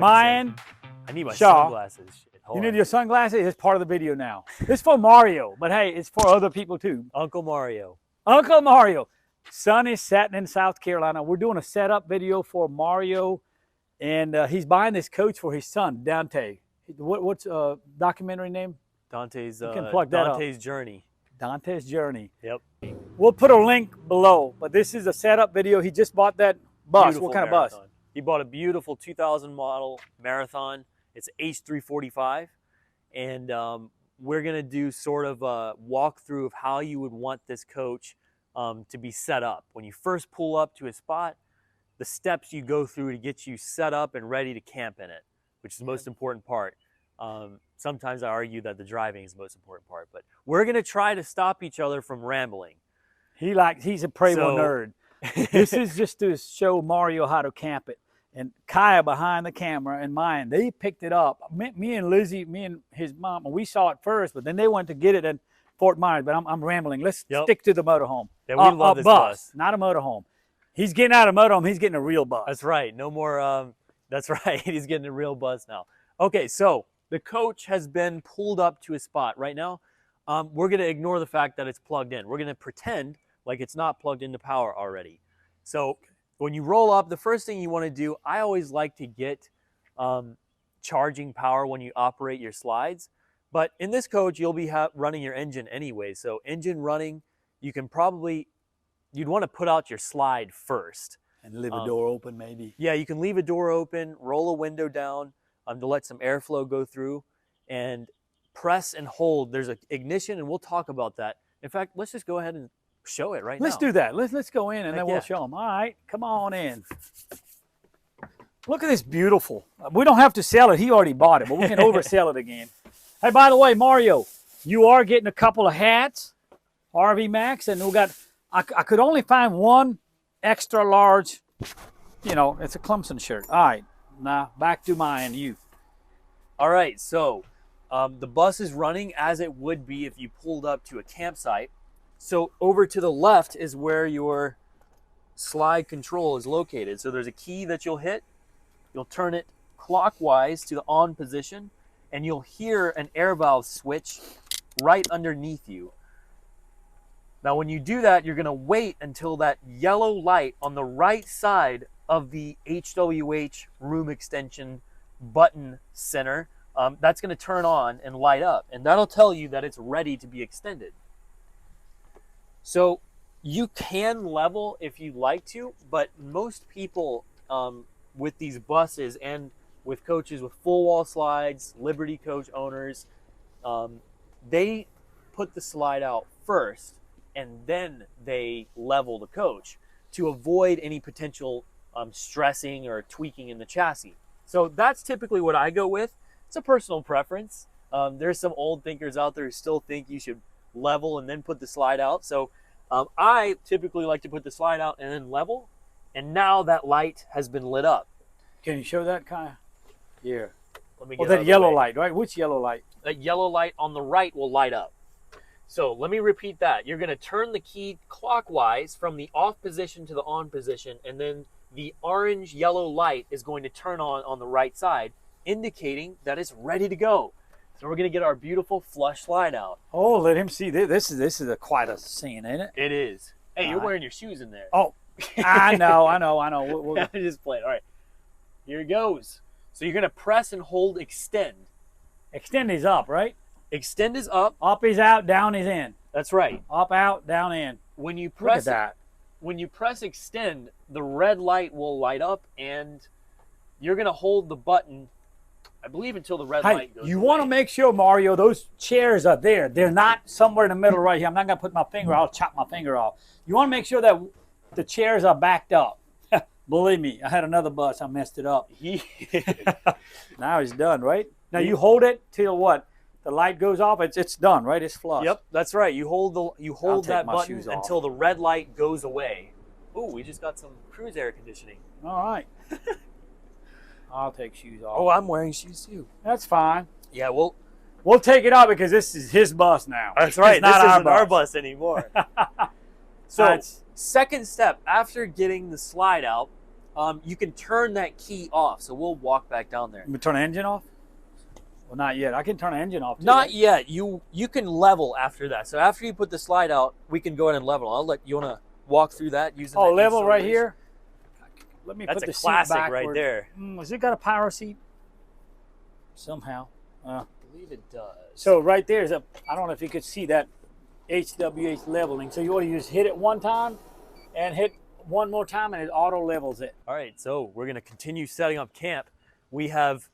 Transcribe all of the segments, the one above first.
Mayan, I need my Shaw. sunglasses. Shit. You need your sunglasses? It's part of the video now. It's for Mario, but hey, it's for other people too. Uncle Mario. Uncle Mario. Sun is setting in South Carolina. We're doing a setup video for Mario, and he's buying this coach for his son, Dante. What's documentary name? Dante's, You can plug that Dante's Journey. Dante's Journey. Yep. We'll put a link below, but this is a setup video. He just bought that bus. Beautiful What kind Marathon. of bus? He bought a beautiful 2000 model Marathon. It's H345, and we're gonna do sort of a walkthrough of how you would want this coach to be set up. When you first pull up to a spot, the steps you go through to get you set up and ready to camp in it, which is the most important part. Sometimes I argue that the driving is the most important part, but we're gonna try to stop each other from rambling. He's a Prevo nerd. This is just to show Mario how to camp it. And Kaya behind the camera and mine, they picked it up. Me and Lizzie, me and his mom, we saw it first, but then they went to get it in Fort Myers. But I'm rambling. Let's stick to the motorhome. Yeah, we love this bus. Not a motorhome. He's getting out of motorhome. He's getting a real bus. That's right. No more. That's right. He's getting a real bus now. Okay, so the coach has been pulled up to a spot right now. We're going to ignore the fact that it's plugged in. We're going to pretend like it's not plugged into power already. So when you roll up, the first thing you want to do, I always like to get charging power when you operate your slides. But in this coach, you'll be running your engine anyway. So engine running, you'd want to put out your slide first. And leave a door open maybe. Yeah, you can leave a door open, roll a window down to let some airflow go through, and press and hold. There's an ignition, and we'll talk about that. In fact, let's just go ahead and show it right now. Let's do that. Let's go in and then we'll show them. All right, come on in. Look at this beautiful. We don't have to sell it. He already bought it, but we can oversell it again. Hey, by the way, Mario, you are getting a couple of hats, RV Max, and we got. I could only find one extra large. You know, it's a Clemson shirt. All right, now back to mine. You. All right, so the bus is running as it would be if you pulled up to a campsite. So over to the left is where your slide control is located. So there's a key that you'll hit. You'll turn it clockwise to the on position, and you'll hear an air valve switch right underneath you. Now when you do that, you're going to wait until that yellow light on the right side of the HWH room extension button center, that's going to turn on and light up, and that'll tell you that it's ready to be extended. So you can level if you'd like to, but most people with these buses and with coaches with full wall slides, Liberty coach owners, they put the slide out first and then they level the coach to avoid any potential stressing or tweaking in the chassis. So that's typically what I go with. It's a personal preference. There's some old thinkers out there who still think you should level and then put the slide out. So I typically like to put the slide out and then level, and now that light has been lit up. Can you show that, Kaya? Here. Let me get that yellow light, right? Which yellow light? That yellow light on the right will light up. So let me repeat that. You're going to turn the key clockwise from the off position to the on position, and then the orange yellow light is going to turn on the right side, indicating that it's ready to go. So we're going to get our beautiful flush slide out. Oh, let him see. This is quite a scene, ain't it? It is. Hey, you're wearing your shoes in there. Oh, I know. I'm just playing. All right, here it goes. So you're going to press and hold extend. Extend is up, right? Extend is up. Up is out, down is in. That's right. Up, out, down, in. When you press Look at that. When you press extend, the red light will light up, and you're going to hold the button, I believe, until the red light goes You away. want to make sure, Mario, those chairs are there. They're not somewhere in the middle right here. I'm not going to put my finger out. I'll chop my finger off. You want to make sure that the chairs are backed up. Believe me, I had another bus. I messed it up. Now it's done, right? Now you hold it till what? The light goes off. It's done, right? It's flush. Yep, that's right. You hold that button until the red light goes away. Ooh, we just got some cruise air conditioning. All right. I'll take shoes off. Oh, I'm wearing shoes too. That's fine. Yeah, we'll take it out because this is his bus now. That's right. This isn't our bus anymore. So That's second step, after getting the slide out, you can turn that key off. So we'll walk back down there. We turn the engine off? Well, not yet. I can turn the engine off too, Not right? yet. You can level after that. So after you put the slide out, we can go ahead and level. I'll let you want to walk through that using. Oh, that level right leash? here. Let me That's put a the classic seat right backward. there. Has it got a power seat? Somehow. I believe it does. So right there is a. I don't know if you could see that HWH leveling. So you want to just hit it one time, and hit one more time, and it auto levels it. All right, so we're going to continue setting up camp. We have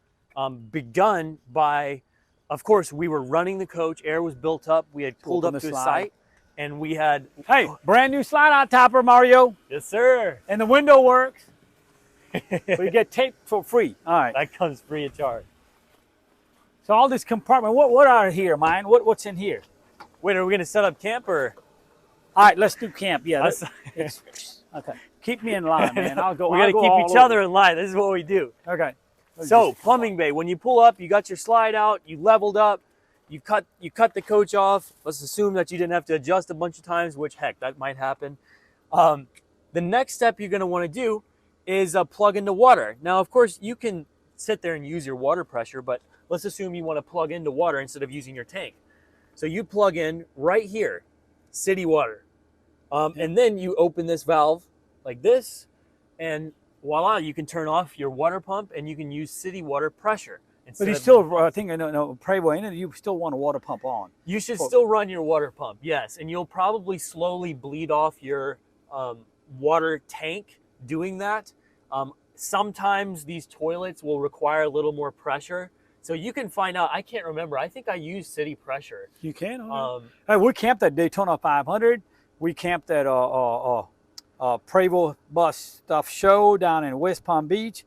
begun by, of course, we were running the coach. Air was built up. We had pulled up Open to the a slide. site, and we had. Hey, brand new slide out topper, Mario, Yes, sir. and the window works. We get tape for free. All right. That comes free of charge. So all this compartment. What are here, mine? What's in here? Wait, are we going to set up camp or? All right, let's do camp. Yeah. Let's- Okay. Keep me in line, man. I'll go. We got to keep each other in line. This is what we do. Okay. So plumbing bay, when you pull up, you got your slide out, you leveled up, you cut the coach off. Let's assume that you didn't have to adjust a bunch of times, which heck, that might happen. The next step you're going to want to do is plug into water. Now, of course, you can sit there and use your water pressure, but let's assume you want to plug into water instead of using your tank. So you plug in right here, city water. And then you open this valve like this, and voila, you can turn off your water pump and you can use city water pressure. But you still, I think, no, Prevo, you still want a water pump on. You should still run your water pump, yes. And you'll probably slowly bleed off your water tank doing that. Sometimes these toilets will require a little more pressure. So you can find out. I can't remember. I think I used city pressure. You can. Hey, we camped at Daytona 500. We camped at Prevo Bus Stuff Show down in West Palm Beach,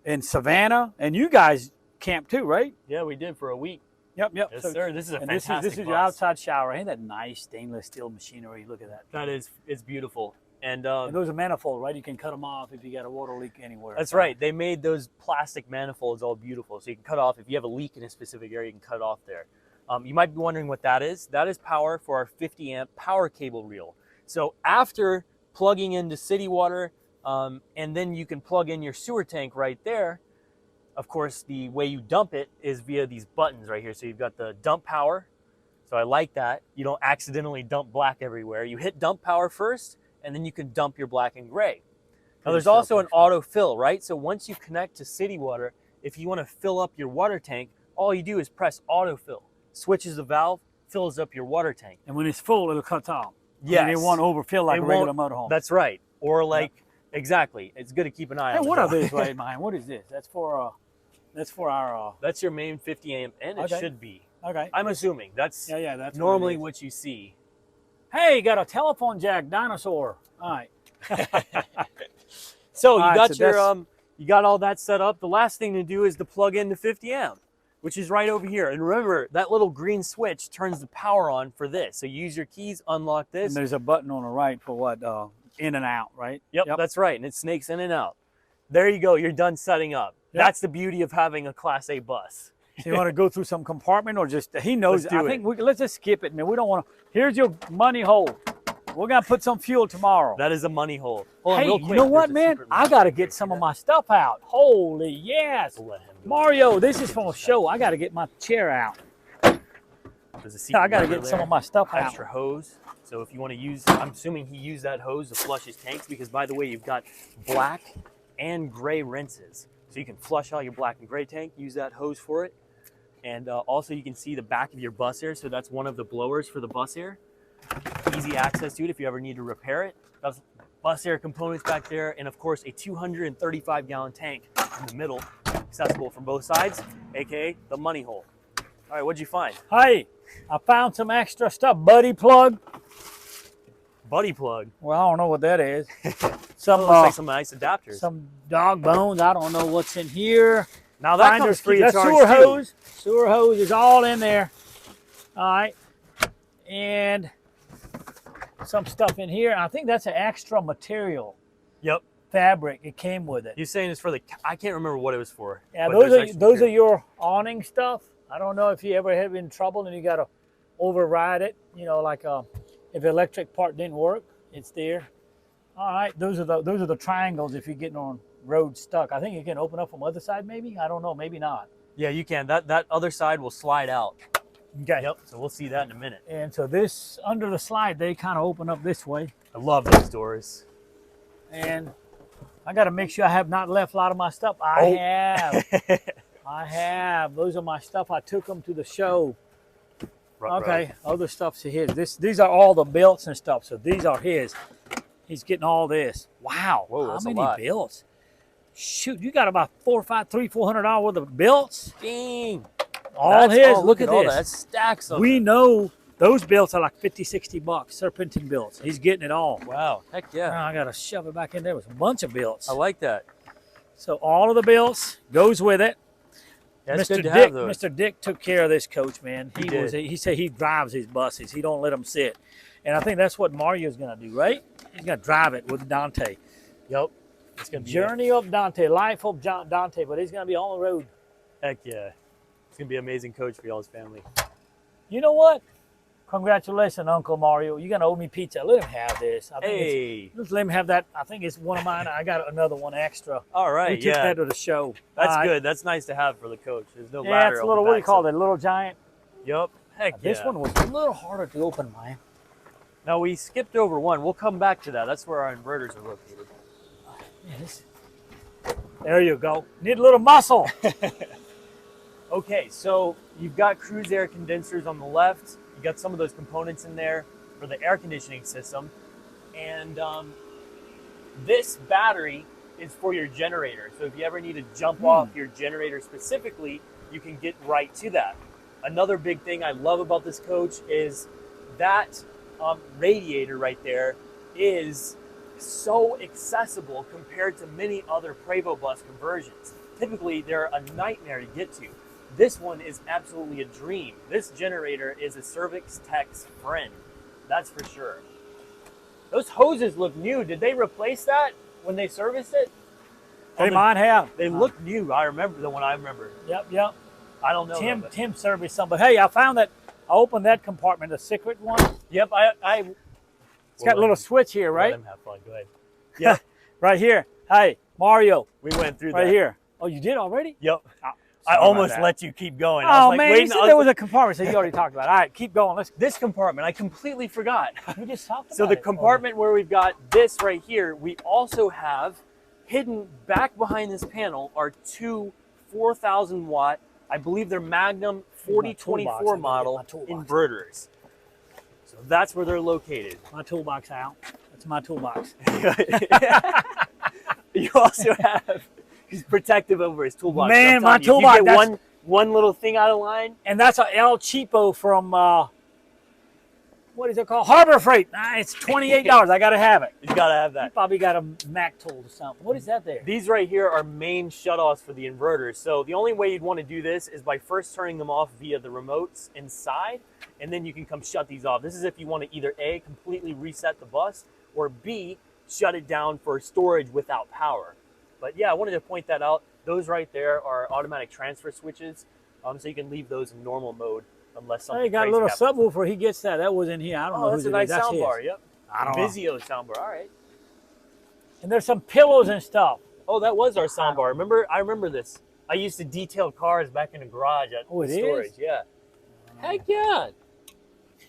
in Savannah, and you guys camped too, right? Yeah, we did for a week. Yep. Yes, sir. This is a fantastic This is your bus. outside shower. Ain't that nice stainless steel machinery? Look at that. It's beautiful. And those are manifold, right? You can cut them off if you got a water leak anywhere. that's right. They made those plastic manifolds all beautiful, so you can cut off if you have a leak in a specific area. You can cut it off there. You might be wondering what that is. That is power for our 50 amp power cable reel. So after plugging into city water, and then you can plug in your sewer tank right there. Of course, the way you dump it is via these buttons right here. So you've got the dump power. So I like that. You don't accidentally dump black everywhere. You hit dump power first, and then you can dump your black and gray. Now there's also an auto fill, right? So once you connect to city water, if you want to fill up your water tank, all you do is press auto fill. Switches the valve, fills up your water tank. And when it's full, it'll cut off. Yes. And it won't overfill like a regular motorhome. That's right. Or like, exactly. It's good to keep an eye on. Hey, what are these right mine? What is this? That's for our. That's your main 50 amp, and it Okay. should be. Okay. I'm assuming that's That's normally what what you see. Hey, you got a telephone jack dinosaur. All right. So you All right, got so your you got all that set up. The last thing to do is to plug in the 50 amp, which is right over here. And remember, that little green switch turns the power on for this. So you use your keys, unlock this. And there's a button on the right for what? In and out, right? Yep, that's right. And it snakes in and out. There you go. You're done setting up. Yep. That's the beauty of having a Class A bus. So you want to go through some compartment or just, he knows. Let's do I think let's just skip it, man. We don't want to. Here's your money hole. We're going to put some fuel tomorrow. That is a money hole. Hold on Hey, real you quick. know what, There's a man? secret I got to get some of my stuff out. Holy yes. We'll let him do it. Mario, this is from a show. I got to get my chair out. There's a secret I got to lever get some there. of my stuff out. Extra hose. So if you want to use, I'm assuming he used that hose to flush his tanks because, by the way, you've got black and gray rinses. So you can flush out your black and gray tank, use that hose for it. And also you can see the back of your bus air. So that's one of the blowers for the bus air. Easy access to it if you ever need to repair it. That's bus air components back there. And of course, a 235 gallon tank in the middle, accessible from both sides, AKA the money hole. All right, what'd you find? Hey, I found some extra stuff. Buddy plug. Buddy plug. Well, I don't know what that is. Some Looks like some nice adapters. some dog bones. I don't know what's in here. Now that Finder's comes free key. of That's charge sewer too. hose. Sewer hose is all in there. All right. And some stuff in here. I think that's an extra material. Yep. Fabric. It came with it. You're saying it's for the, I can't remember what it was for. Yeah, but those there's are extra those are material. your awning stuff. I don't know if you ever have been in trouble and you got to override it. You know, like if the electric part didn't work, it's there. All right, those are the triangles if you're getting on road stuck. I think you can open up from the other side maybe. I don't know, maybe not. Yeah, you can. That other side will slide out. Okay. Yep. So we'll see that in a minute. And so this under the slide, they kind of open up this way. I love those doors. And I got to make sure I have not left a lot of my stuff. I have. I have. Those are my stuff. I took them to the show. Okay, other stuff's his. These are all the belts and stuff. So these are his. He's getting all this. Wow. Whoa, how that's many a lot. belts? Shoot, you got about $400 worth of belts. Dang. All his. Oh, look at all this. that. Stacks of We know those belts are like 50, 60 bucks. Serpentine belts. He's getting it all. Wow. Heck yeah. Now I got to shove it back in there with a bunch of belts. I like that. So all of the belts goes with it. That's Mr. good to Dick, have those. Mr. Dick took care of this coach, man. He did. He said he drives his buses. He don't let them sit. And I think that's what Mario's going to do, right? He's going to drive it with Dante. Yep. It's going to be Journey of Dante, life of Dante, but he's going to be on the road. Heck yeah. It's going to be an amazing coach for y'all's family. You know what? Congratulations, Uncle Mario. You're going to owe me pizza. Let him have this. I think just let him have that. I think it's one of mine. I got another one extra. All right, We took that to the show. That's All right. good. That's nice to have for the coach. There's no Yeah, ladder it's a on little, the what do you back, call so- it? A little giant. Yep. Heck yeah. This one was a little harder to open, man. Now, we skipped over one. We'll come back to that. That's where our inverters are located. Yes. There you go. Need a little muscle. Okay, so you've got cruise air condensers on the left. You got some of those components in there for the air conditioning system. And this battery is for your generator. So if you ever need to jump off your generator specifically, you can get right to that. Another big thing I love about this coach is that radiator right there is so accessible compared to many other Prevo bus conversions. Typically, they're a nightmare to get to. This one is absolutely a dream. This generator is a Cervix Tech's friend. That's for sure. Those hoses look new. Did they replace that when they serviced it? They might have. They look new. I remember the one I remember. Yep. I don't know. Tim serviced some, but hey, I found that I opened that compartment, the secret one. Yep, It's got a little switch here, right? Let him have fun. Go ahead. Yeah, right here. Hey, Mario. we went through Right that. here. Oh, you did already? Yep. Oh, I sorry almost about that. let you keep going. I Oh, was like, man, wait, you said there was a compartment, so you already talked about it. All right, keep going. Let's. this compartment. I completely forgot. We just talked about So the it. compartment where we've got this right here, we also have hidden back behind this panel are two 4,000 watt, I believe they're Magnum 4024 model inverters. So that's where they're located. My toolbox out. That's my toolbox. You also have, he's protective over his toolbox. Man, I'm my telling you, if toolbox, you that's- get one little thing out of line. And that's a El Cheapo from, what is it called? Harbor Freight. It's $28. I got to have it. You gotta have You that. probably got a Mac tool or something. What is that there? These right here are main shutoffs for the inverters. So the only way you'd want to do this is by first turning them off via the remotes inside, and then you can come shut these off. This is if you want to either A, completely reset the bus, or B, shut it down for storage without power. But yeah, I wanted to point that out. Those right there are automatic transfer switches, so you can leave those in normal mode unless something Hey, got a crazy little happens. subwoofer. He gets that. That was in here. I don't know Oh, who's that's a it is. nice That's his. soundbar. Yep. I don't know. Vizio soundbar. All right. And there's some pillows and stuff. Oh, that was our soundbar. I remember this. I used to detail cars back in the garage at Oh, it the is? storage. Yeah. Heck yeah.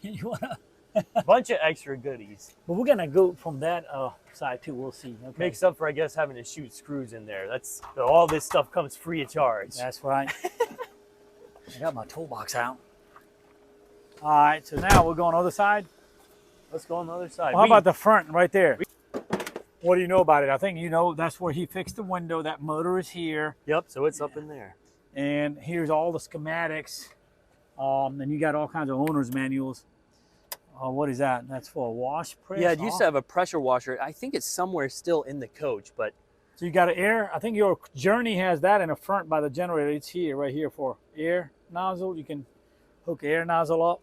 You wanna? Bunch of extra goodies. But we're gonna go from that side too. We'll see. Okay. Makes up for, I guess, having to shoot screws in there. That's all this stuff comes free of charge. That's right. I got my toolbox out. All right, so now we're going other side. Let's go on the other side. Well, how about the front right there? What do you know about it? I think you know that's where he fixed the window. That motor is here. Yep, so it's up in there. And here's all the schematics. And you got all kinds of owner's manuals. What is that? That's for a wash press? Yeah, it used to have a pressure washer. I think it's somewhere still in the coach, but So you got an air. I think your Journey has that in the front by the generator. It's here, right here for air nozzle. You can hook air nozzle up.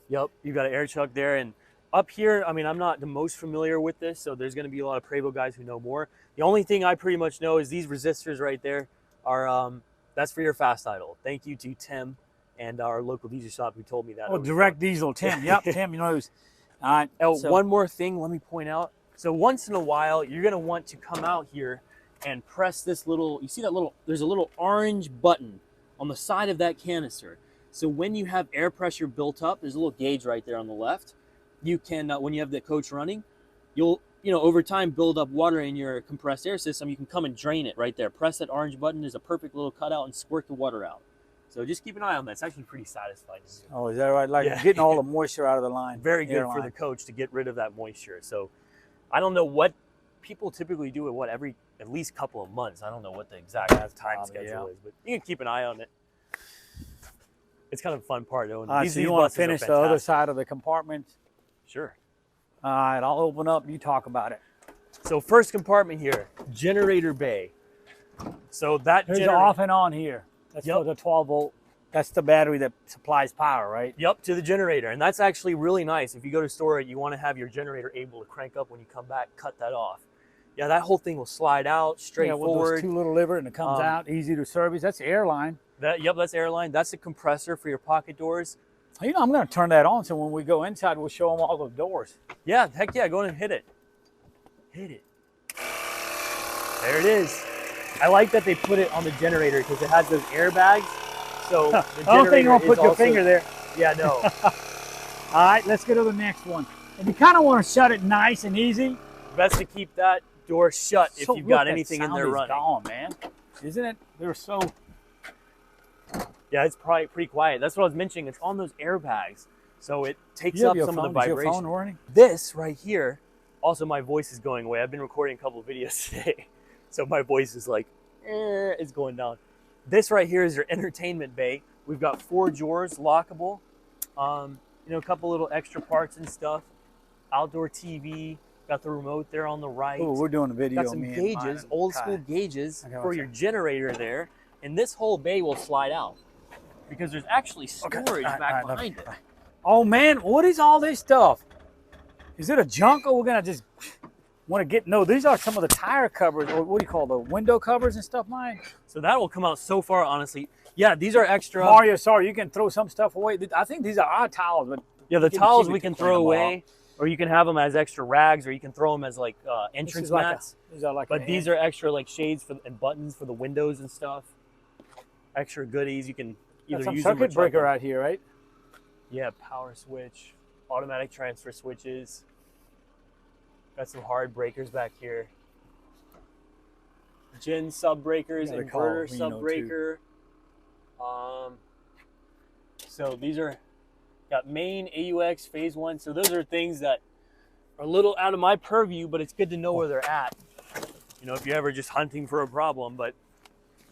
yep, you got an air chuck there. And up here, I mean, I'm not the most familiar with this, so there's going to be a lot of Prevo guys who know more. The only thing I pretty much know is these resistors right there are, that's for your fast idle. Thank you to Tim and our local diesel shop who told me that. Oh, direct diesel, Tim. Yep, Tim knows. All right. Oh, so- one more thing let me point out. So once in a while, you're gonna want to come out here and press this little, you see that little, there's a little orange button on the side of that canister. So when you have air pressure built up, there's a little gauge right there on the left. You can, when you have the coach running, you'll, over time build up water in your compressed air system. You can come and drain it right there. Press that orange button. There's a perfect little cutout and squirt the water out. So just keep an eye on that. It's actually pretty satisfying. Oh, is that right? Like getting all the moisture out of the line. Very good for the coach to get rid of that moisture. So I don't know what people typically do it, every at least couple of months. I don't know what the exact time schedule is, but you can keep an eye on it. It's kind of a fun part. So you want to finish the other side of the compartment? Sure. All right, I'll open up. You talk about it. So first compartment here, generator bay. So that there's off and on here. That's for the 12 volt. That's the battery that supplies power, right? Yep, to the generator. And that's actually really nice. If you go to store it, you want to have your generator able to crank up when you come back, cut that off. Yeah, that whole thing will slide out straightforward. Yeah, with those 2 little liver and it comes out, easy to service. That's the airline. Yep, that's airline. That's the compressor for your pocket doors. I'm going to turn that on so when we go inside, we'll show them all those doors. Yeah, heck yeah, go in and hit it. Hit it. There it is. I like that they put it on the generator because it has those airbags. So the generator I don't think you're going to put your finger there. Yeah, no. All right, let's go to the next one. And you kind of want to shut it nice and easy. Best to keep that door shut if you've got anything in there running. Gone, man. Isn't it? They're so... Yeah, it's probably pretty quiet. That's what I was mentioning. It's on those airbags. So it takes up some of the vibration. Is your phone running? This right here, also my voice is going away. I've been recording a couple of videos today. So my voice is like, it's going down. This right here is your entertainment bay. We've got 4 drawers, lockable. A couple little extra parts and stuff. Outdoor TV. Got the remote there on the right. Oh, we're doing a video. Got some gauges, old school gauges for your generator there. And this whole bay will slide out because there's actually storage back behind it. Oh man, what is all this stuff? Is it a junk or we're gonna just want to get? No, these are some of the tire covers, or what do you call the window covers and stuff, mine. So that will come out so far, honestly. Yeah, these are extra. Mario, sorry, you can throw some stuff away. I think these are our towels, but yeah, the towels we can throw away, or you can have them as extra rags, or you can throw them as like entrance mats. But these are extra like shades and buttons for the windows and stuff. Extra goodies. You can either use them. Circuit breaker right here, right? Yeah, power switch, automatic transfer switches. Got some hard breakers back here. Gen sub breakers, inverter sub breaker. So these are got main AUX phase 1. So those are things that are a little out of my purview, but it's good to know where they're at. If you're ever just hunting for a problem, but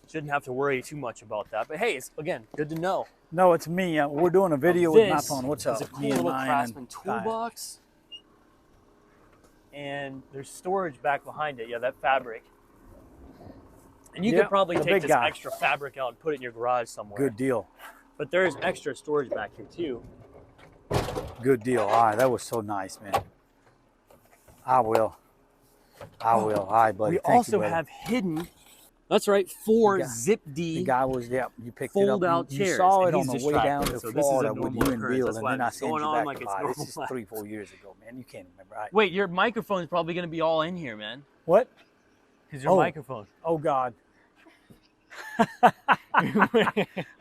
shouldn't have to worry too much about that. But hey, it's again good to know. No, it's me. We're doing a video with my phone. What's up? It's a cool little Craftsman toolbox. And there's storage back behind it. Yeah, that fabric. And you could probably take this extra fabric out and put it in your garage somewhere. Good deal. But there's extra storage back here too. Good deal. All right, that was so nice, man. I will. All right, buddy. We also have hidden. That's right, 4 Zip D. The guy was, you picked fold it up. out chairs. You saw it on the way down to Florida with you and Bill, and then I sent you back like to buy. This is 3-4 years ago, man. You can't remember. Right? Wait, your microphone's probably going to be all in here, man. What? Because your microphone. Oh, God. I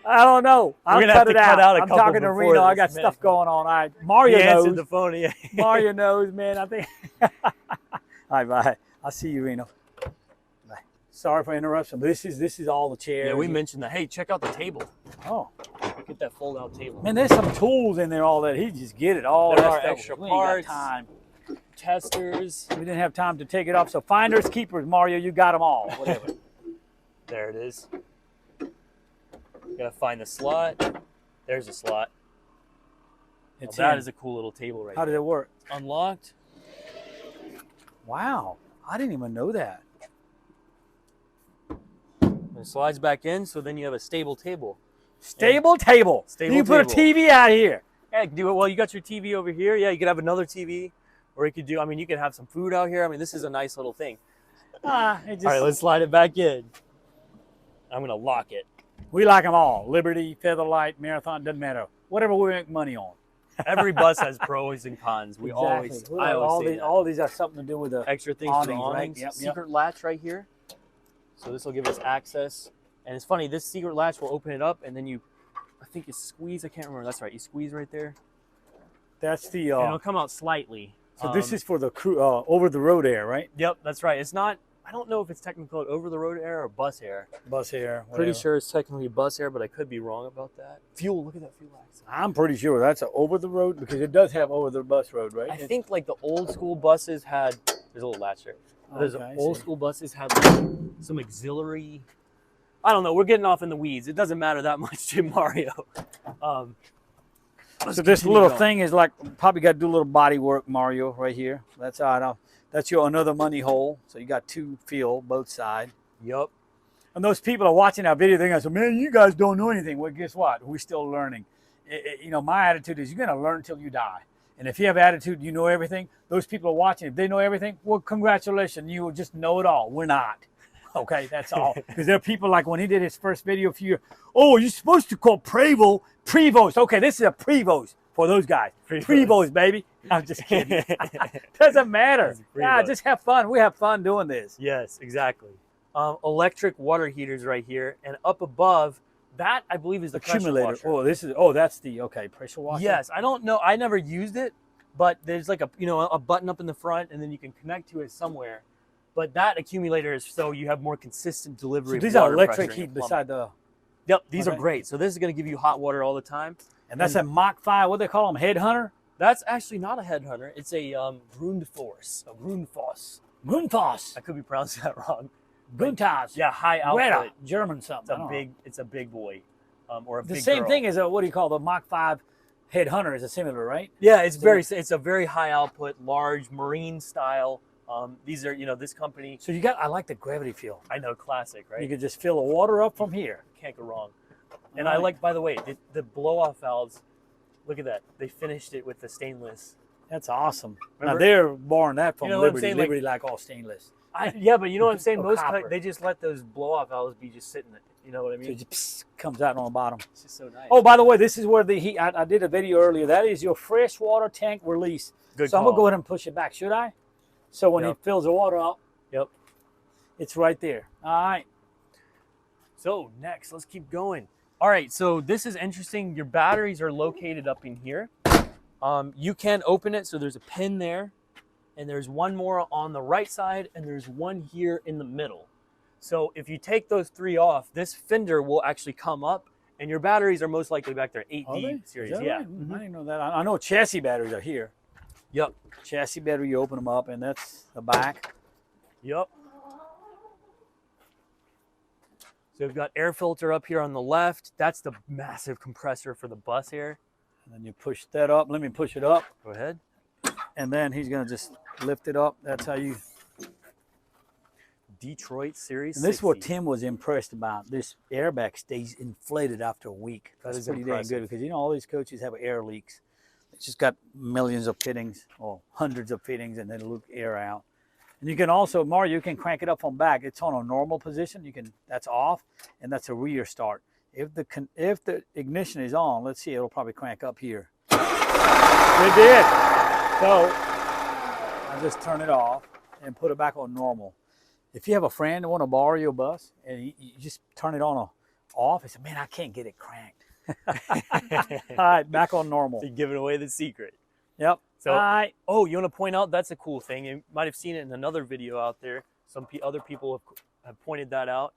don't know. I'm going to have to cut out a couple. I'm talking to Reno. I got stuff going on. All right. Mario knows. Answered the phone. Yeah. Mario knows, man. I think. All right, bye. I'll see you, Reno. Sorry for interruption. This is all the chairs. Yeah, we mentioned that. Hey, check out the table. Oh, get that fold-out table. Man, there's some tools in there. All that he just get it all. There are extra parts. Time. Testers. We didn't have time to take it off. So finders, keepers, Mario, you got them all. Whatever. There it is. Gotta find the slot. There's a slot. That is a cool little table right there. How did it work? It's unlocked. Wow, I didn't even know that. It slides back in, so then you have a stable table. Stable table. Stable you can put a TV out here. Yeah, you can do it. Well, you got your TV over here. Yeah, you could have another TV, or you could do. You could have some food out here. This is a nice little thing. All right, let's slide it back in. I'm gonna lock it. We like them all. Liberty, Featherlight, Marathon, doesn't matter. Whatever we make money on. Every bus has pros and cons. I always say that. All these have something to do with the Extra things for the awnings, right? awnings. Yep, Secret latch right here. So this will give us access. And it's funny, this secret latch will open it up, and then I think you squeeze. I can't remember. That's right. You squeeze right there. That's the. And it'll come out slightly. So this is for the crew over the road air, right? Yep, that's right. It's not. I don't know if it's technically over the road air or bus air. Bus air. Whatever. Pretty sure it's technically bus air, but I could be wrong about that. Fuel. Look at that fuel access. I'm pretty sure that's over the road because it does have over the bus road, right? I think like the old school buses had. There's a little latch there. There's old school buses had like some auxiliary. I don't know. We're getting off in the weeds. It doesn't matter that much to Mario. So this little thing is like probably got to do a little body work, Mario, right here. That's all right. That's your another money hole. So you got 2 fill both sides. Yep. And those people are watching our video. They're gonna say, "Man, you guys don't know anything." Well, guess what? We're still learning. You know, my attitude is you're gonna learn until you die. And if you have attitude, you know everything. Those people are watching. If they know everything, well, congratulations. You will just know it all. We're not. Okay, that's all. Because there are people like when he did his first video a few years, oh, you're supposed to call Prevost. Okay, this is a Prevost for those guys. Prevost, baby. I'm just kidding. Doesn't matter. Yeah, just have fun. We have fun doing this. Yes, exactly. Electric water heaters right here. And up above, that I believe is the accumulator. Pressure washer. That's the, pressure washer. Yes, I don't know. I never used it, but there's like a button up in the front and then you can connect to it somewhere. But that accumulator is so you have more consistent delivery. So these are electric heat beside the. Yep, these are great. So this is going to give you hot water all the time. And that's a Mach 5. What do they call them? Headhunter? That's actually not a headhunter. It's a Grundforce. A Grundfoss. Grundfoss. I could be pronouncing that wrong. Grundtas. Yeah, high output. German something. It's a big boy, or a big. The same girl. thing as what do you call the Mach 5 headhunter? Is a similar, right? Yeah, it's a very high output, large marine style. These are, this company. So I like the gravity feel. I know, classic, right? You can just fill the water up from here. Can't go wrong. And I like, by the way, the blow-off valves, look at that. They finished it with the stainless. That's awesome. Remember? Now, they're borrowing that from Liberty. Saying, Liberty like all stainless. Yeah, but you know what I'm saying? Most they just let those blow-off valves be just sitting there. You know what I mean? So it just comes out on the bottom. It's just so nice. Oh, by the way, this is where the heat, I did a video earlier. That is your freshwater tank release. Good so call. I'm going to go ahead and push it back. Should I? So when he fills the water up, it's right there. All right. So next, let's keep going. All right, so this is interesting. Your batteries are located up in here. You can open it, so there's a pin there, and there's one more on the right side, and there's one here in the middle. So if you take those 3 off, this fender will actually come up, and your batteries are most likely back there, 8D series. Yeah. Right? I didn't know that. I know chassis batteries are here. Yep. Chassis battery, you open them up, and that's the back. Yep. So we've got air filter up here on the left. That's the massive compressor for the bus air. And then you push that up. Let me push it up. Go ahead. And then he's going to just lift it up. That's how you... Detroit Series 60. And this is what Tim was impressed about. This airbag stays inflated after a week. That's pretty dang good because, all these coaches have air leaks. It's just got millions of fittings or hundreds of fittings and then leak air out. And you can also, Mario, you can crank it up from back. It's on a normal position. That's off, and that's a rear start. If the ignition is on, let's see, it'll probably crank up here. It did. So I just turn it off and put it back on normal. If you have a friend that want to borrow your bus and you just turn it on off, and say, man, I can't get it cranked. All right, back on normal. So you're giving away the secret. Yep. So, oh, you want to point out, that's a cool thing. You might have seen it in another video out there. Some other people have pointed that out.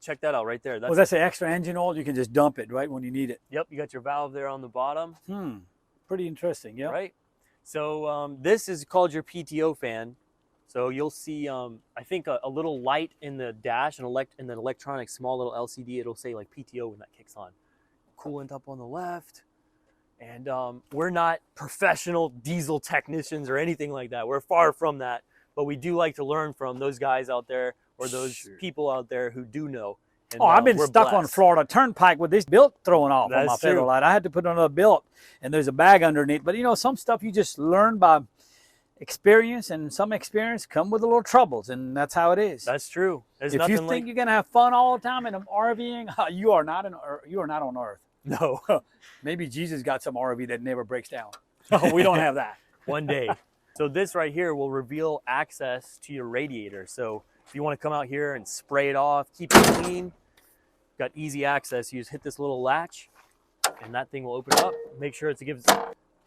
Check that out right there. That's an extra engine oil. You can just dump it right when you need it. Yep, you got your valve there on the bottom. Pretty interesting, yeah. Right. So this is called your Pto fan. So you'll see, I think a little light in the dash and in the electronic small little LCD. It'll say like PTO when that kicks on. Coolant up on the left. And we're not professional diesel technicians or anything like that. We're far from that. But we do like to learn from those guys out there or those people out there who do know. And, I've been stuck on Florida Turnpike with this billet thrown off on my federal light. I had to put another billet, and there's a bag underneath. But, some stuff you just learn by experience, and some experience come with a little troubles, and that's how it is. That's true. If you think you're going to have fun all the time in RVing, you are not on Earth. No. Maybe Jesus got some RV that never breaks down. No, we don't have that. One day. So this right here will reveal access to your radiator. So if you want to come out here and spray it off, keep it clean, got easy access. You just hit this little latch and that thing will open up. Make sure it gives,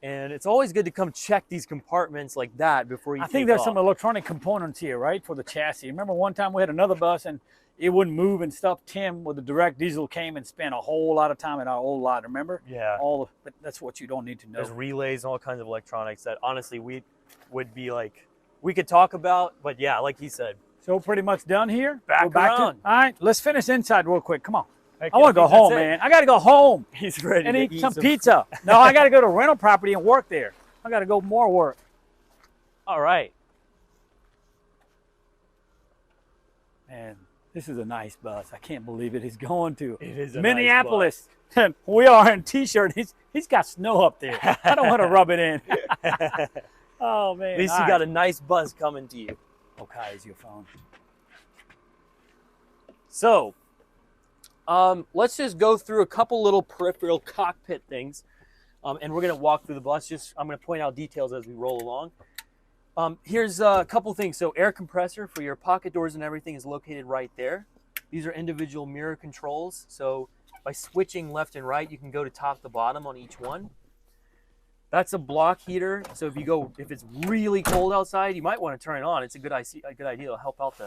and it's always good to come check these compartments like that before you I think take there's off. some electronic components here, right, for the chassis. Remember one time we had another bus and it wouldn't move and stuff. Tim with the direct diesel came and spent a whole lot of time in our old lot, remember? Yeah. But that's what you don't need to know. There's relays and all kinds of electronics that honestly we would be like, we could talk about, but yeah, like he said. So pretty much done here. Back We're back around. All right, let's finish inside real quick. Come on. Heck, I want to go home, man. I got to go home He's ready and to eat some pizza. No, I got to go to rental property and work there. I got to go more work. All right. Man, this is a nice bus. I can't believe it. He's going to It is a Minneapolis. We are in T-shirt. He's got snow up there. I don't want to rub it in. Oh, man. At least you got a nice buzz coming to you. Okay, is your phone. So, let's just go through a couple little peripheral cockpit things, and we're going to walk through the bus. I'm going to point out details as we roll along. Here's a couple things. So, air compressor for your pocket doors and everything is located right there. These are individual mirror controls. So, by switching left and right, you can go to top to bottom on each one. That's a block heater. So if it's really cold outside, you might want to turn it on. It's a good idea to help out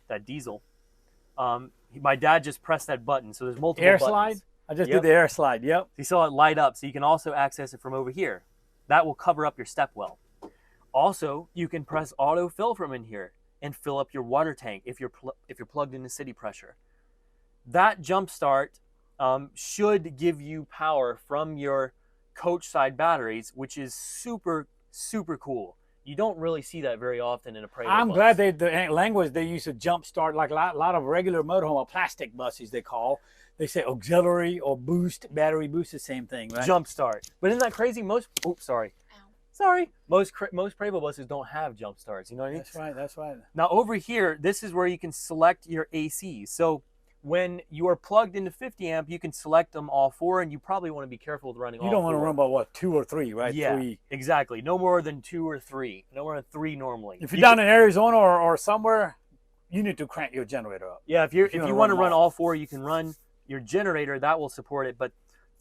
that diesel. My dad just pressed that button, so there's multiple Air buttons. slide? I just did the air slide, yep. You saw it light up, so you can also access it from over here. That will cover up your step well. Also, you can press auto fill from in here and fill up your water tank if you're plugged into city pressure. That jump start should give you power from your coach side batteries, which is super, super cool. You don't really see that very often in a Prevost I'm bus. glad the language they use to jump start, like a lot of regular motorhome or plastic buses they call. They say auxiliary or boost, battery boost, the same thing, right? Jump start. But isn't that crazy? Most Prevost buses don't have jump starts. You know what I mean? That's right, that's right. Now over here, this is where you can select your ACs. So when you are plugged into 50 amp, you can select them all four, and you probably want to be careful with running all four. You don't want to run by what, 2 or 3, right? Yeah, 3. exactly. No more than 2 or 3. No more than 3 normally. If you're down in Arizona or somewhere, you need to crank your generator up. Yeah, if you want to run all all 4, you can run your generator. That will support it, but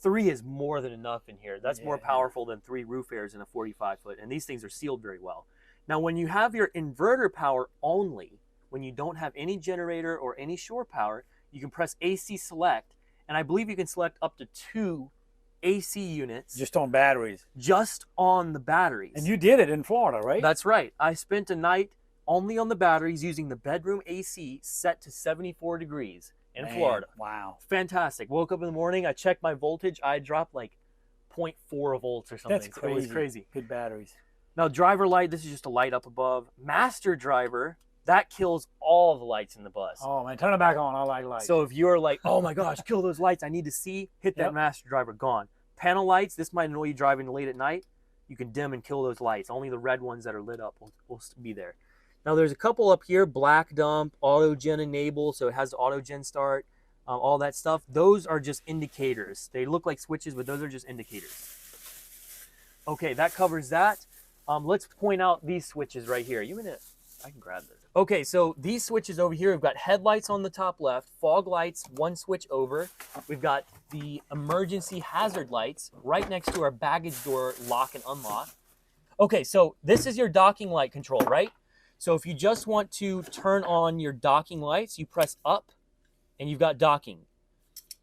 3 is more than enough in here. That's more powerful than 3 roof airs in a 45-foot, and these things are sealed very well. Now, when you have your inverter power only, when you don't have any generator or any shore power, you can press AC select, and I believe you can select up to 2 AC units. Just on batteries. Just on the batteries. And you did it in Florida, right? That's right. I spent a night only on the batteries using the bedroom AC set to 74 degrees in Florida. Wow. Fantastic. Woke up in the morning, I checked my voltage, I dropped like 0.4 volts or something. That's crazy. So it was crazy. Good batteries. Now, driver light, this is just a light up above. Master driver, that kills all the lights in the bus. Oh, man, turn it back on. I like lights. So if you're like, oh my gosh, kill those lights, I need to see, hit that master driver, gone. Panel lights, this might annoy you driving late at night. You can dim and kill those lights. Only the red ones that are lit up will be there. Now there's a couple up here, black dump, auto gen enable, so it has the auto gen start, all that stuff. Those are just indicators. They look like switches, but those are just indicators. Okay, that covers that. Let's point out these switches right here. I can grab this. Okay, so these switches over here, we've got headlights on the top left, fog lights, 1 switch over. We've got the emergency hazard lights right next to our baggage door lock and unlock. Okay, so this is your docking light control, right? So if you just want to turn on your docking lights, you press up and you've got docking.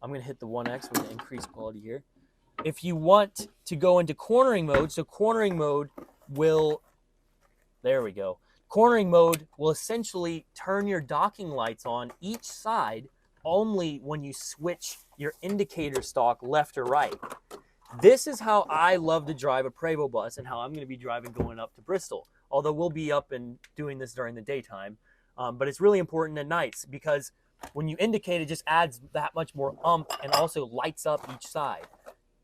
I'm gonna hit the 1X with the increased quality here. If you want to go into cornering mode, so cornering mode will, there we go. Cornering mode will essentially turn your docking lights on each side only when you switch your indicator stalk left or right. This is how I love to drive a Prevost bus and how I'm going to be driving going up to Bristol. Although we'll be up and doing this during the daytime. But it's really important at nights because when you indicate, it just adds that much more and also lights up each side.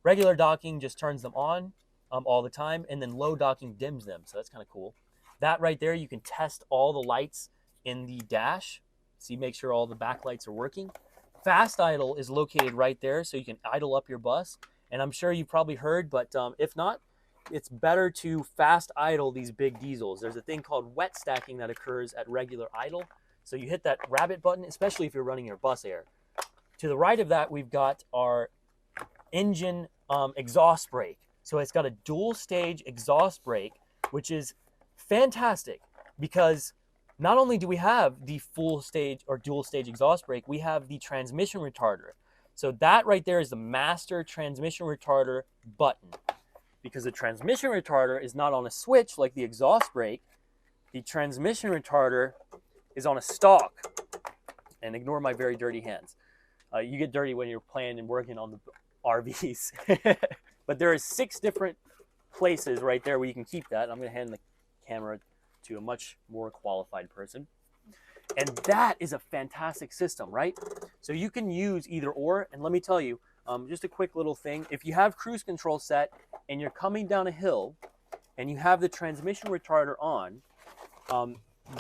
Regular docking just turns them on all the time, and then low docking dims them. So that's kind of cool. That right there, you can test all the lights in the dash. So you make sure all the backlights are working. fast idle is located right there, so you can idle up your bus. And I'm sure you've probably heard, but if not, it's better to fast idle these big diesels. There's a thing called wet stacking that occurs at regular idle. So you hit that rabbit button, especially if you're running your bus air. To the right of that, we've got our engine exhaust brake. So it's got a dual stage exhaust brake, which is fantastic because not only do we have the full stage or dual stage exhaust brake, we have the transmission retarder. So that right there is the master transmission retarder button. Because the transmission retarder is not on a switch like the exhaust brake, the transmission retarder is on a stalk. And ignore my very dirty hands. You get dirty when you're playing and working on the RVs. But there are 6 different places right there where you can keep that. I'm going to hand the camera to a much more qualified person. And that is a fantastic system, right? So you can use either or. And let me tell you, just a quick little thing. If you have cruise control set and you're coming down a hill and you have the transmission retarder on,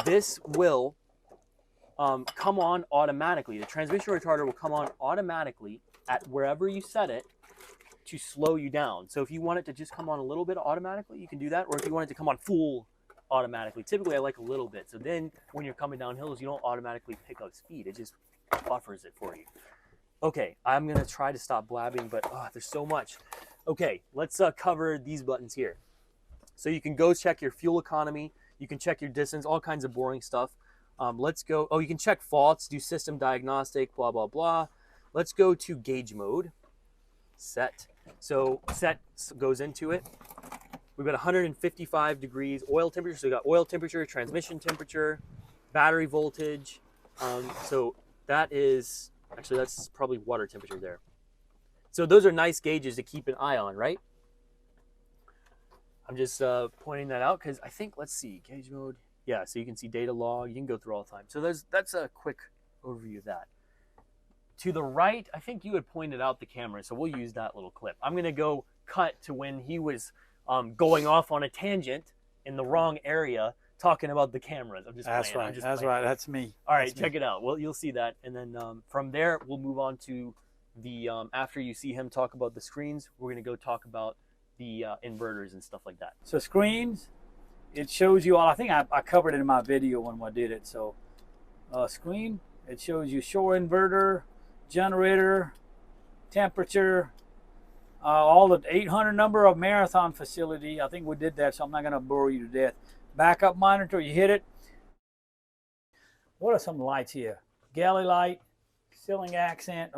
this will come on automatically. The transmission retarder will come on automatically at wherever you set it to slow you down. So if you want it to just come on a little bit automatically, you can do that. Or if you want it to come on full automatically, typically I like a little bit. So then when you're coming down hills, you don't automatically pick up speed. It just buffers it for you. Okay, I'm gonna try to stop blabbing, but there's so much. Okay, let's cover these buttons here. So you can go check your fuel economy, you can check your distance, all kinds of boring stuff. Let's go, you can check faults, do system diagnostic, blah, blah, blah. Let's go to gauge mode, set. So set goes into it. We've got 155 degrees oil temperature. So we got oil temperature, transmission temperature, battery voltage. So that is, actually that's probably water temperature there. So those are nice gauges to keep an eye on, right? I'm just pointing that out because I think, let's see, gauge mode. Yeah, so you can see data log. You can go through all the time. So that's a quick overview of that. To the right, I think you had pointed out the camera, so we'll use that little clip. I'm going to go cut to when he was going off on a tangent in the wrong area talking about the cameras. I'm just That's playing. right. That's right. That's me. All right, check it out. Well, you'll see that. And then from there, we'll move on to the, after you see him talk about the screens, we're going to go talk about the inverters and stuff like that. So screens, it shows you all. I think I covered it in my video when I did it. So screen, it shows you shore inverter, generator, temperature, all the 800 number of Marathon facility. I think we did that, so I'm not going to bore you to death. Backup monitor, you hit it. What are some lights here? Galley light, ceiling accent,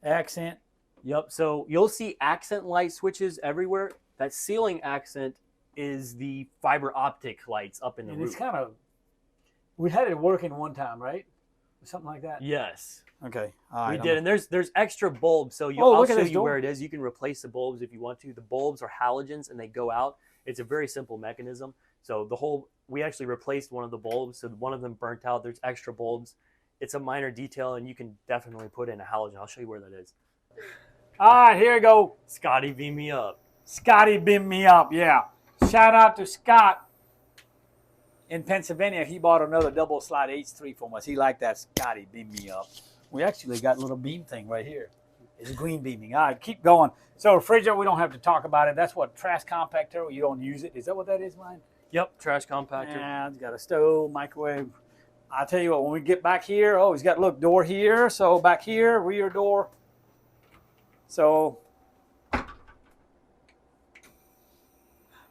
accent. Yep, so you'll see accent light switches everywhere. That ceiling accent is the fiber optic lights up in the roof. It's kind of, we had it working one time, right? Or something like that. Yes. Okay. We did, and there's extra bulbs, so I'll show you where it is. You can replace the bulbs if you want to. The bulbs are halogens and they go out. It's a very simple mechanism. So we actually replaced one of the bulbs, so one of them burnt out. There's extra bulbs. It's a minor detail, and you can definitely put in a halogen. I'll show you where that is. All right, here we go. Scotty, beam me up. Scotty beamed me up, yeah. Shout out to Scott in Pennsylvania. He bought another double slide H3 from us. He liked that. Scotty beamed me up. We actually got a little beam thing right here. It's green beaming. All right, keep going. So refrigerator, we don't have to talk about it. That's what trash compactor. You don't use it. Is that what that is, mine? Yep, trash compactor. Yeah, it's got a stove, microwave. I'll tell you what, when we get back here, he's got, look, door here. So back here, rear door. So,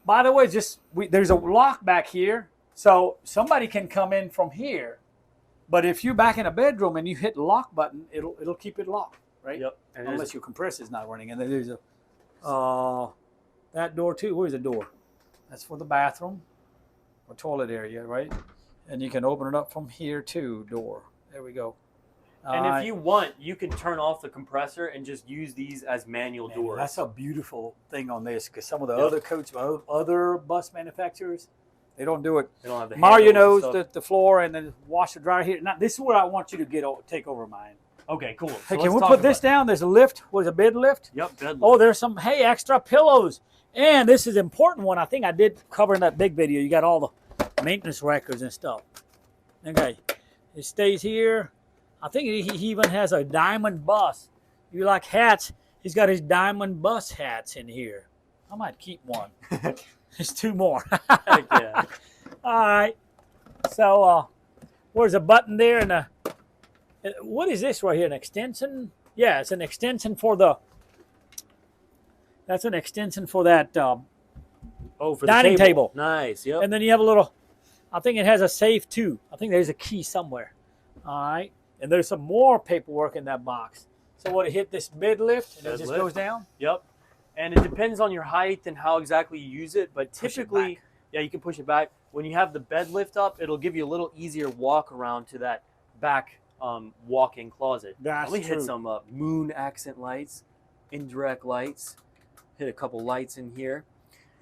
by the way, there's a lock back here. So somebody can come in from here. But if you're back in a bedroom and you hit the lock button, it'll keep it locked, right? Yep. Unless your compressor's not running. And then there's that door too. Where's the door? That's for the bathroom or toilet area, right? And you can open it up from here too, door. There we go. And if you want, you can turn off the compressor and just use these as manual doors. That's a beautiful thing on this, because some of the other bus manufacturers, they don't do it. They don't have the Mario knows the floor and the washer dryer here. Now, this is where I want you to take over mine. Okay, cool. Hey, can we put this down? There's a lift. What is a bed lift? Yep, bed lift. Oh, there's some, extra pillows. And this is an important one. I think I did cover in that big video. You got all the maintenance records and stuff. Okay. It stays here. I think he even has a diamond bus. You like hats? He's got his diamond bus hats in here. I might keep one. There's 2 more. Heck yeah. All right. So where's a button there? And what is this right here? An extension? Yeah, it's an extension for the. That's an extension for that Oh, for dining the table. Nice. Yep. And then you have a little. I think it has a safe too. I think there's a key somewhere. All right. And there's some more paperwork in that box. So what, it hit this mid lift and it just goes down? Yep. And it depends on your height and how exactly you use it. But typically, yeah, you can push it back. When you have the bed lift up, it'll give you a little easier walk around to that back walk-in closet. That's Let me true. hit some moon accent lights, indirect lights. Hit a couple lights in here.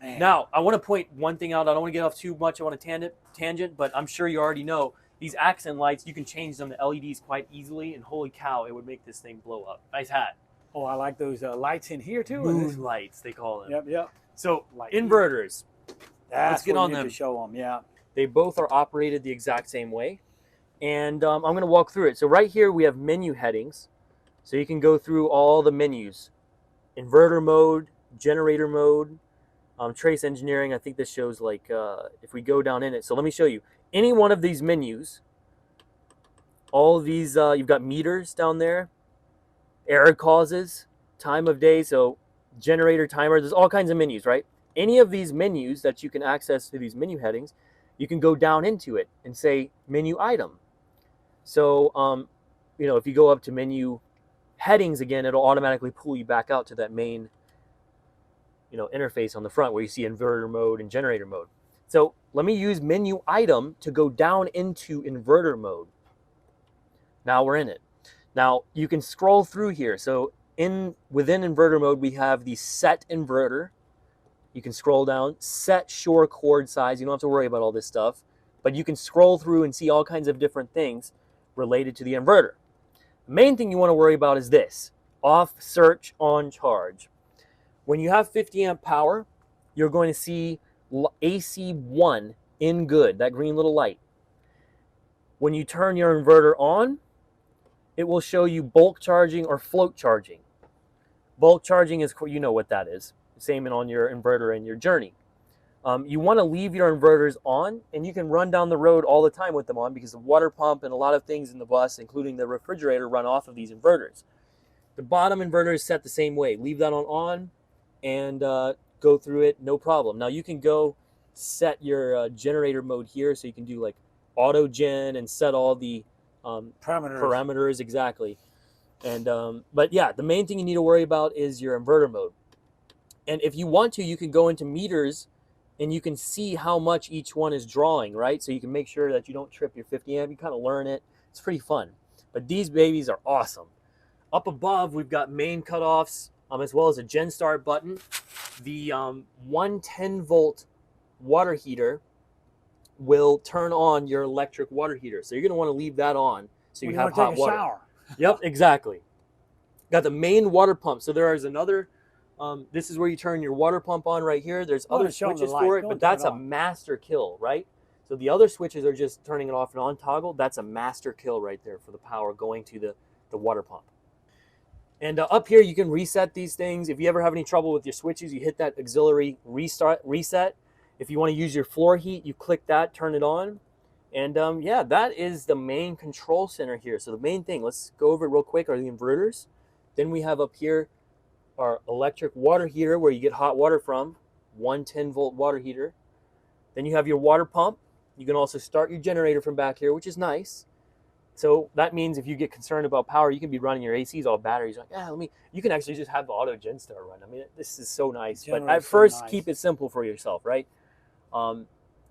Man. Now, I want to point one thing out. I don't want to get off too much on a tangent, but I'm sure you already know these accent lights, you can change them to LEDs quite easily, and holy cow, it would make this thing blow up. Nice hat. Oh, I like those lights in here too. Moon lights, they call them. Yep, yep. So, Light inverters. Let's get on them. To show them, yeah. They both are operated the exact same way. And I'm going to walk through it. So right here we have menu headings. So you can go through all the menus. Inverter mode, generator mode, trace engineering. I think this shows like if we go down in it. So let me show you. Any one of these menus, all of these, you've got meters down there, error causes, time of day, so generator, timer, there's all kinds of menus, right? Any of these menus that you can access through these menu headings, you can go down into it and say menu item. So, you know, if you go up to menu headings again, it'll automatically pull you back out to that main, you know, interface on the front where you see inverter mode and generator mode. So let me use menu item to go down into inverter mode. Now we're in it. Now you can scroll through here. So within inverter mode, we have the set inverter. You can scroll down, set shore cord size. You don't have to worry about all this stuff, but you can scroll through and see all kinds of different things related to the inverter. The main thing you want to worry about is this: off, search, on, charge. When you have 50 amp power, you're going to see AC1 in good, that green little light. When you turn your inverter on, it will show you bulk charging or float charging. Bulk charging is, you know what that is. Same on your inverter and your journey. You want to leave your inverters on, and you can run down the road all the time with them on because the water pump and a lot of things in the bus, including the refrigerator, run off of these inverters. The bottom inverter is set the same way. Leave that on and go through it, no problem. Now you can go set your generator mode here, so you can do like auto gen and set all the parameters exactly. And but yeah, the main thing you need to worry about is your inverter mode. And if you want to, you can go into meters and you can see how much each one is drawing, right? So you can make sure that you don't trip your 50 amp. You kind of learn it. It's pretty fun. But these babies are awesome. Up above, we've got main cutoffs, as well as a gen start button. The 110 volt water heater will turn on your electric water heater. So you're going to want to leave that on so you have hot water. Shower. Yep, exactly. Got the main water pump. So there is another, this is where you turn your water pump on right here. There's other switches for it, but that's a master kill, right? So the other switches are just turning it off and on toggle. That's a master kill right there for the power going to the water pump. And up here, you can reset these things. If you ever have any trouble with your switches, you hit that auxiliary reset. If you want to use your floor heat, you click that, turn it on. And yeah, that is the main control center here. So the main thing, let's go over it real quick, are the inverters. Then we have up here our electric water heater where you get hot water from, 110 volt water heater. Then you have your water pump. You can also start your generator from back here, which is nice. So that means if you get concerned about power, you can be running your ACs all batteries. Like, yeah, you can actually just have the auto gen start run. I mean, this is so nice. But at first, keep it simple for yourself, right?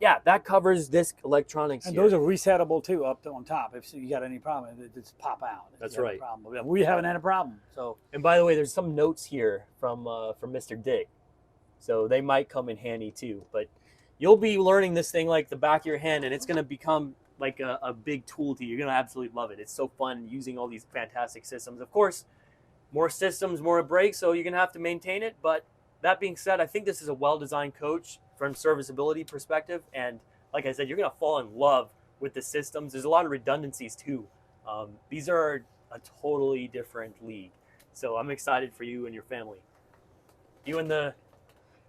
Yeah, that covers this electronics and here. those are resettable too, up to on top. If you got any problem, it just pop out. That's right. We haven't had a problem. So, and by the way, there's some notes here from Mr. Dick, so they might come in handy too. But you'll be learning this thing like the back of your hand, and it's going to become like a big tool to you. You're going to absolutely love it. It's so fun using all these fantastic systems. Of course, more systems, more breaks, so you're going to have to maintain it. But that being said, I think this is a well-designed coach from serviceability perspective. And like I said, you're going to fall in love with the systems. There's a lot of redundancies too. These are a totally different league. So I'm excited for you and your family. You and the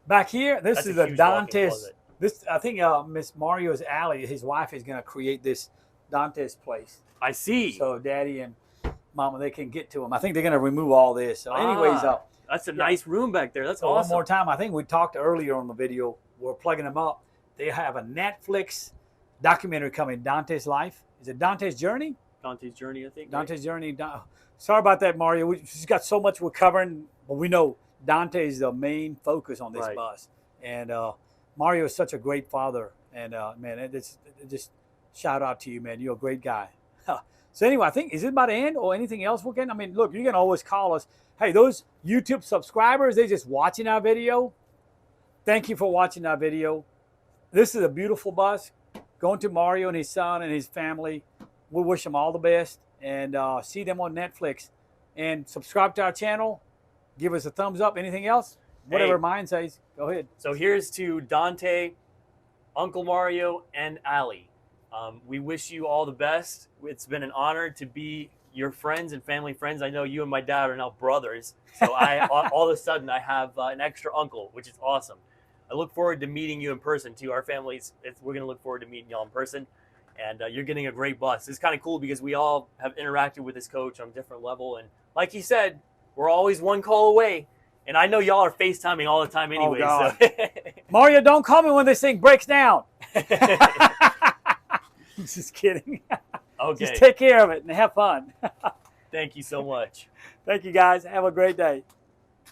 back here, this that's is a a huge walk-in Dante's. closet. This I think Miss Mario's alley. His wife is gonna create this Dante's place. I see. So Daddy and Mama, they can get to him. I think they're gonna remove all this. So, anyways, that's a nice room back there. That's so awesome. one more time, I think we talked earlier on the video. We're plugging them up. They have a Netflix documentary coming, Dante's Life. Is it Dante's Journey? Dante's Journey, I think. Dante's Journey. Sorry about that, Mario. We just got so much we're covering, but we know Dante is the main focus on this Right. bus. And Mario is such a great father. And man, it just shout out to you, man. You're a great guy. So anyway, I think, is it about to end or anything else we can? I mean, look, you can always call us. Hey, those YouTube subscribers, they're just watching our video. Thank you for watching our video. This is a beautiful bus. Going to Mario and his son and his family. We wish them all the best and see them on Netflix. And subscribe to our channel. Give us a thumbs up. Anything else? Whatever mine says. Go ahead. So here's to Dante, Uncle Mario, and Allie. We wish you all the best. It's been an honor to be your friends and family friends. I know you and my dad are now brothers. So all of a sudden I have an extra uncle, which is awesome. I look forward to meeting you in person too. Our families, we're going to look forward to meeting y'all in person. And you're getting a great bus. It's kind of cool because we all have interacted with this coach on a different level. And like he said, we're always one call away. And I know y'all are FaceTiming all the time anyway. God. So. Mario, don't call me when this thing breaks down. Just kidding. Okay. Just take care of it and have fun. Thank you so much. Thank you, guys. Have a great day.